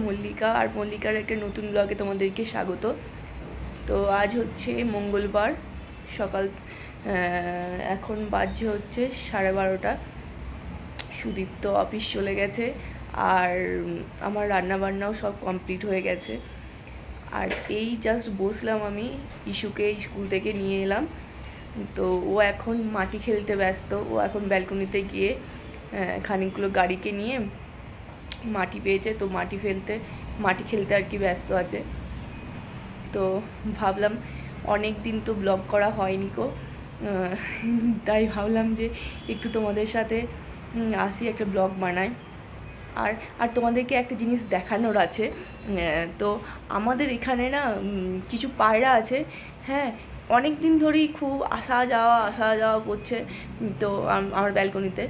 মল্লিকা আর মল্লিকার একটা নতুন ব্লগে তোমাদেরকে স্বাগত। তো আজ হচ্ছে মঙ্গলবার সকাল, এখন বাজছে হচ্ছে 12:30। সুদীপ তো অফিস চলে গেছে আর আমার রান্না বান্নাও সব কমপ্লিট হয়ে গেছে। আর এই জাস্ট বসলাম, আমি ইস্যুকে স্কুল থেকে নিয়ে এলাম। তো ও এখন মাটি খেলতে ব্যস্ত। ও এখন ব্যালকনিতে গিয়ে খানিকগুলো গাড়িকে নিয়ে মাটি পেয়েছে, তো মাটি খেলতে আর কি ব্যস্ত আছে। তো ভাবলাম অনেক দিন তো ব্লগ করা হয়নি কো, তাই ভাবলাম যে একটু তোমাদের সাথে আসি, একটা ব্লগ বানাই। আর তোমাদেরকে একটা জিনিস দেখানোর আছে। তো আমাদের এখানে না কিছু পায়রা আছে, হ্যাঁ, অনেক দিন ধরেই খুব আসা যাওয়া করছে তো আমার ব্যালকনিতে।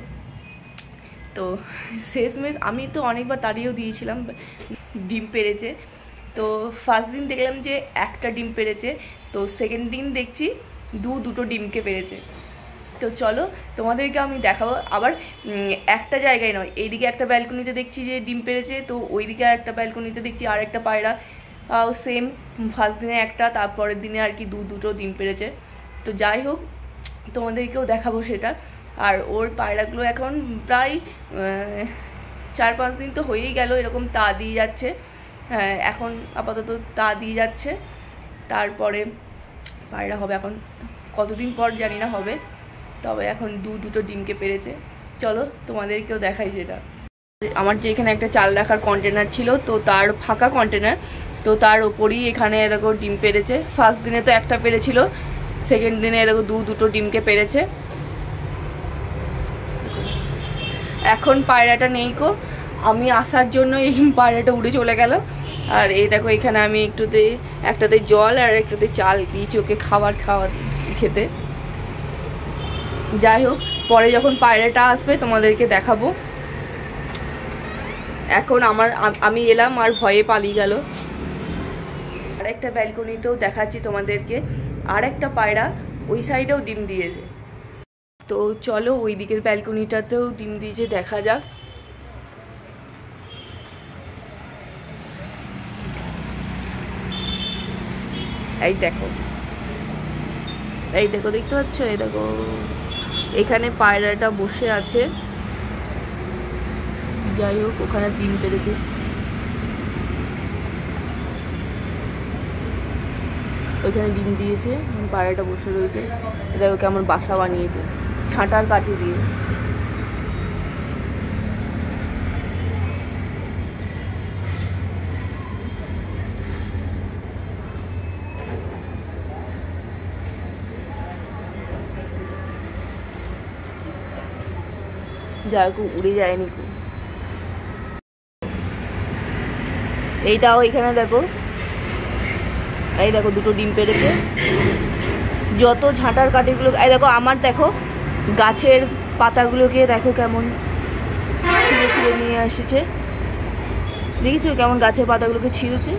তো শেষমেশ আমি তো অনেকবার তাড়িয়েও দিয়েছিলাম, ডিম পেড়েছে। তো ফার্স্ট দিন দেখলাম যে একটা ডিম পেড়েছে, তো সেকেন্ড দিন দেখছি দুটো ডিমকে পেড়েছে। তো চলো তোমাদেরকে আমি দেখাবো। আবার একটা জায়গায় নয়, এইদিকে একটা ব্যালকনিতে দেখছি যে ডিম পেড়েছে, তো ওইদিকে একটা ব্যালকনিতে দেখছি আর একটা পায়রা সেম ফার্স্ট দিনে একটা, তারপরের দিনে আর কি দুটো ডিম পেড়েছে। তো যাই হোক, তোমাদেরকেও দেখাবো সেটা। আর ওর পায়রাগুলো এখন প্রায় 4-5 দিন তো হয়েই গেল এরকম তা দিয়ে যাচ্ছে। এখন আপাতত তা দিয়ে যাচ্ছে, তারপরে পায়রা হবে এখন কতদিন পর জানি না হবে, তবে এখন দুটো ডিমকে পেরেছে। চলো তোমাদেরকেও দেখাই সেটা। আমার যে এখানে একটা চাল রাখার কন্টেনার ছিল, তো তার ফাঁকা কন্টেনার, তো তার ওপরই এখানে এরকম ডিম পেরেছে। ফার্স্ট দিনে তো একটা পেরেছিল, সেকেন্ড দিনে এরকম দুটো ডিমকে পেরেছে। এখন পায়রাটা নেই কো, আমি আসার জন্য এই পায়রাটা উড়ে চলে গেল। আর এই দেখো এখানে আমি একটাতে জল আর একটাতে চাল দিয়েছি ওকে খাওয়া খেতে। যাই হোক, পরে যখন পায়রাটা আসবে তোমাদেরকে দেখাবো। এখন আমি এলাম আর ভয়ে পালিয়ে গেল। আর একটা ব্যালকনিতেও দেখাচ্ছি তোমাদেরকে, আর একটা পায়রা ওই সাইডেও ডিম দিয়েছে। তো চলো ওই দিকের ব্যালকনিটাতেও ডিম দিয়েছে, দেখা যাক। এই দেখো দেখতে পাচ্ছ? এই দেখো এখানে পায়রাটা বসে আছে। যাই হোক, ওখানে ডিম পেড়েছে। ওইখানে ডিম দিয়েছে, পায়রাটা বসে রয়েছে। দেখো কেমন বাসা বানিয়েছে ছাঁটার কাঠি দিয়ে। যাই হোক, উড়ে যায়নি। এইটাও এখানে দেখো, এই দেখো দুটো ডিম পেড়েছে। যত ঝাঁটার কাঠিগুলো, এই দেখো আমার দেখো গাছের পাতাগুলোকে দেখো কেমন ছিঁড়ে নিয়ে এসেছে। দেখেছো কেমন গাছের পাতাগুলোকে ছিঁড়েছে?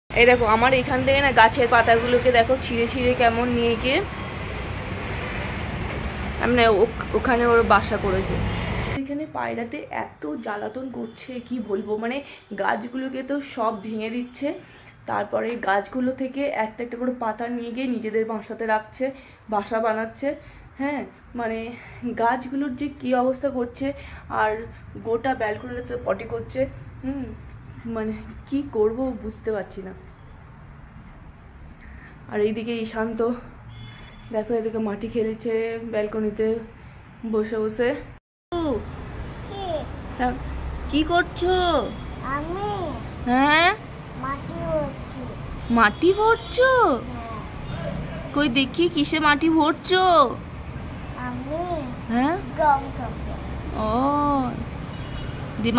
এই দেখো আমার এখান থেকে না গাছের পাতাগুলোকে দেখো ছিঁড়ে কেমন নিয়ে গিয়ে মানে ওখানে ওর বাসা করেছে। এখানে পায়রাতে এত জ্বালাতন করছে কি বলবো, মানে গাছগুলোকে তো সব ভেঙে দিচ্ছে, তারপরে গাছগুলো থেকে একটা করে পাতা নিয়ে গিয়ে নিজেদের বাসাতে রাখছে, বাসা বানাচ্ছে। হ্যাঁ, মানে গাছগুলোর যে কি অবস্থা করছে, আর গোটা ব্যালকনিতে পটি করছে। মানে কি করব বুঝতে পারছি না। আর এইদিকে ঈশান্ত দেখো এদিকে মাটি খেলছে ব্যালকনিতে বসে বসে। কি করছো? আমি হ্যাঁ মাটি ভরছো? কই দেখি কিসে মাটি ভরছো? হ্যাঁ, ও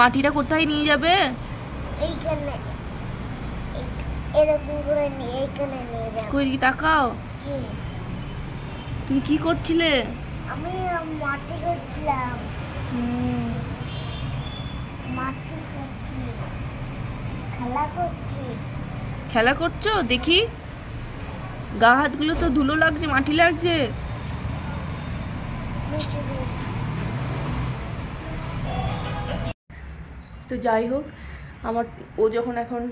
মাটিটা কোথায় নিয়ে যাবে? এইখানে এরকম করে নিয়ে এইখানে নিয়ে যাব। কই তাকাও, তুমি কি করছিলে? আমি মাটি করছিলাম। মাটি করছি, খেলা করছো? দেখি গা হাতগুলো তো ধুলো লাগছে, মাটি লাগছে। মুছে দিয়েছি। তো যাই হোক, আমার ও যখন এখন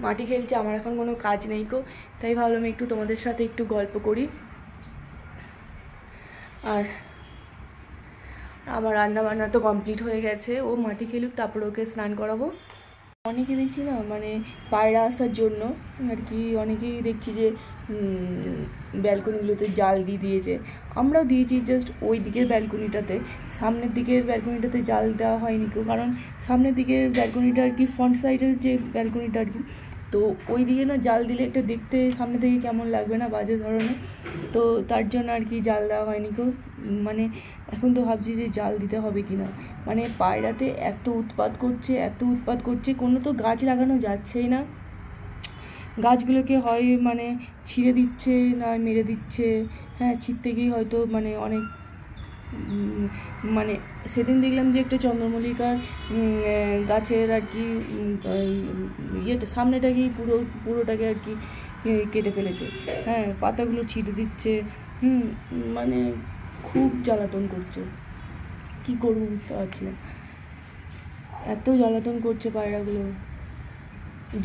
মাটি খেলছে, আমার এখন কোনো কাজ নেই কো, তাই ভাবলাম একটু তোমাদের সাথে একটু গল্প করি। আর আমার রান্না বান্না তো কমপ্লিট হয়ে গেছে, ও মাটি খেলুক, তারপর ওকে স্নান করাবো। অনেকে দেখছি না মানে পায়রা আসার জন্য আর কি, অনেকেই দেখছি যে ব্যালকনিগুলোতে জাল দিয়ে দিয়েছে। আমরাও দিয়েছি, জাস্ট ওই দিকের ব্যালকনিটাতে, সামনের দিকের ব্যালকনিটাতে জাল দেওয়া হয়নি কেউ, কারণ সামনের দিকের ব্যালকনিটা আর কি ফ্রন্ট সাইডের যে ব্যালকনিটা আর কি, তো ওই দিকে না জাল দিলে একটা দেখতে সামনে থেকে কেমন লাগবে না, বাজে ধরনের, তো তার জন্য আর কি জাল দেওয়া হয়নি কেউ। মানে এখন তো ভাবছি যে জাল দিতে হবে কি না, মানে পায়রাতে এত উৎপাত করছে, কোনো তো গাছ লাগানো যাচ্ছেই না, গাছগুলোকে হয় মানে ছিঁড়ে দিচ্ছে না মেরে দিচ্ছে। হ্যাঁ, ছিঁড়তে গিয়ে হয়তো মানে অনেক মানে সেদিন দেখলাম যে একটা চন্দ্রমল্লিকার গাছের আর কি ইয়েটা সামনেটাকেই পুরোটাকে আর কি কেটে ফেলেছে। হ্যাঁ, পাতাগুলো ছিঁড়ে দিচ্ছে, মানে খুব জ্বালাতন করছে, কি করবো বুঝতে পারছি না, এত জ্বালাতন করছে পায়রাগুলো।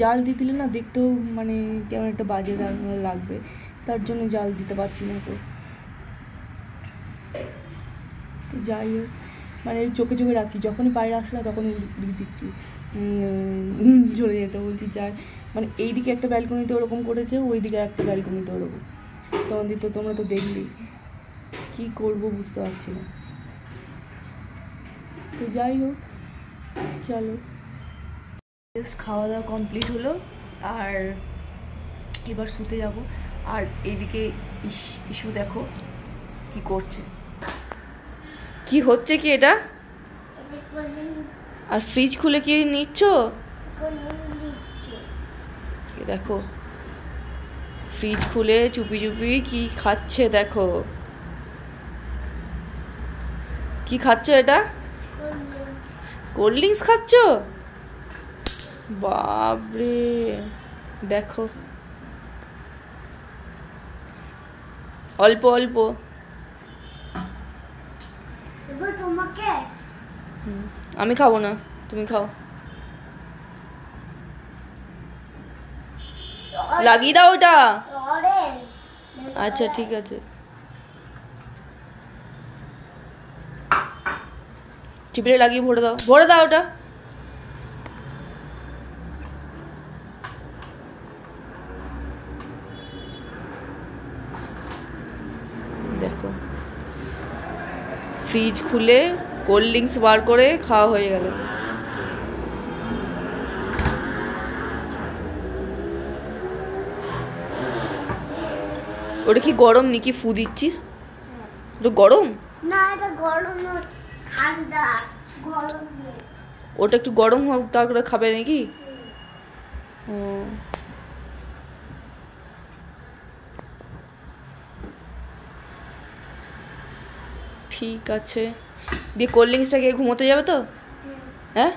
জাল দিয়ে দিলে না দেখতেও মানে কেমন একটা বাজে লাগবে, তার জন্য জাল দিতে পারছি না তো। তো যাই হোক, মানে চোখে চোখে রাখছি, যখনই পায়রা আসে না তখনই দিচ্ছি, চলে যেতে বলছি যাই। মানে এইদিকে একটা ব্যালকনিতে ওরকম করেছে, ওই দিকে একটা ব্যালকনিতে ওরকম, তোমরা তো দেখলেই, কী করবো বুঝতে পারছি না। তো যাই হোক, চলো, জাস্ট খাওয়া দাওয়া কমপ্লিট হলো, আর এবার শুতে যাব। আর এইদিকে ইস্যু দেখো কি করছে, কি হচ্ছে কি এটা, আর ফ্রিজ খুলে কি নিচ্ছ, দেখো ফ্রিজ খুলে চুপি চুপি কি খাচ্ছে, দেখো কি খাচ্ছ, এটা কোল্ড ড্রিঙ্কস খাচ্ছ, বাপরে দেখো, অল্প অল্প, আমি খাবো না, তুমি খাও, লাগিয়ে দাও ওটা, আচ্ছা ঠিক আছে, চিপড়ে লাগিয়ে ভরে দাও ওটা, দেখো ফ্রিজ খুলে কোল্ড ড্রিঙ্কস বার করে খাওয়া হয়ে গেল। ওটা কি গরম নাকি ফু দিচ্ছিস, ওটা গরম না, এটা গরম না, ঠান্ডা, গরম নেই। ওটা একটু গরম হোক তারপরে খাবে নাকি, ও ঠিক আছে। দিয়ে কোল্ড ড্রিঙ্কসটা খেয়ে ঘুমোতে যাবে তো, হ্যাঁ,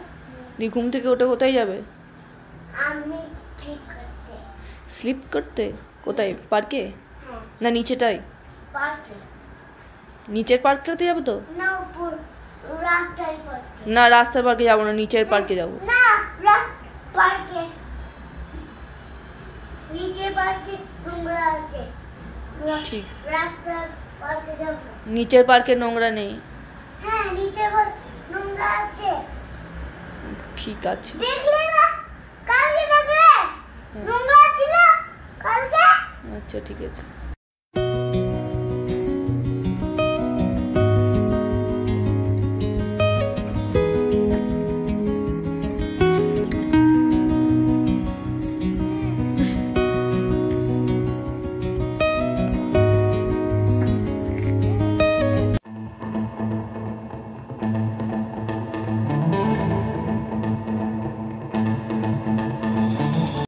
দিয়ে ঘুম থেকে ওটা কোথায় যাবে, স্লিপ করতে, কোথায়, পার্কে না নিচেটাই, নিচের পার্কটাতে যাবে তো, না রাস্তার পার্কে যাবো না, নিচের পার্কে যাবো, ঠিক, নিচের পার্কে নোংরা নেই, ঠিক আছে, আচ্ছা ঠিক আছে।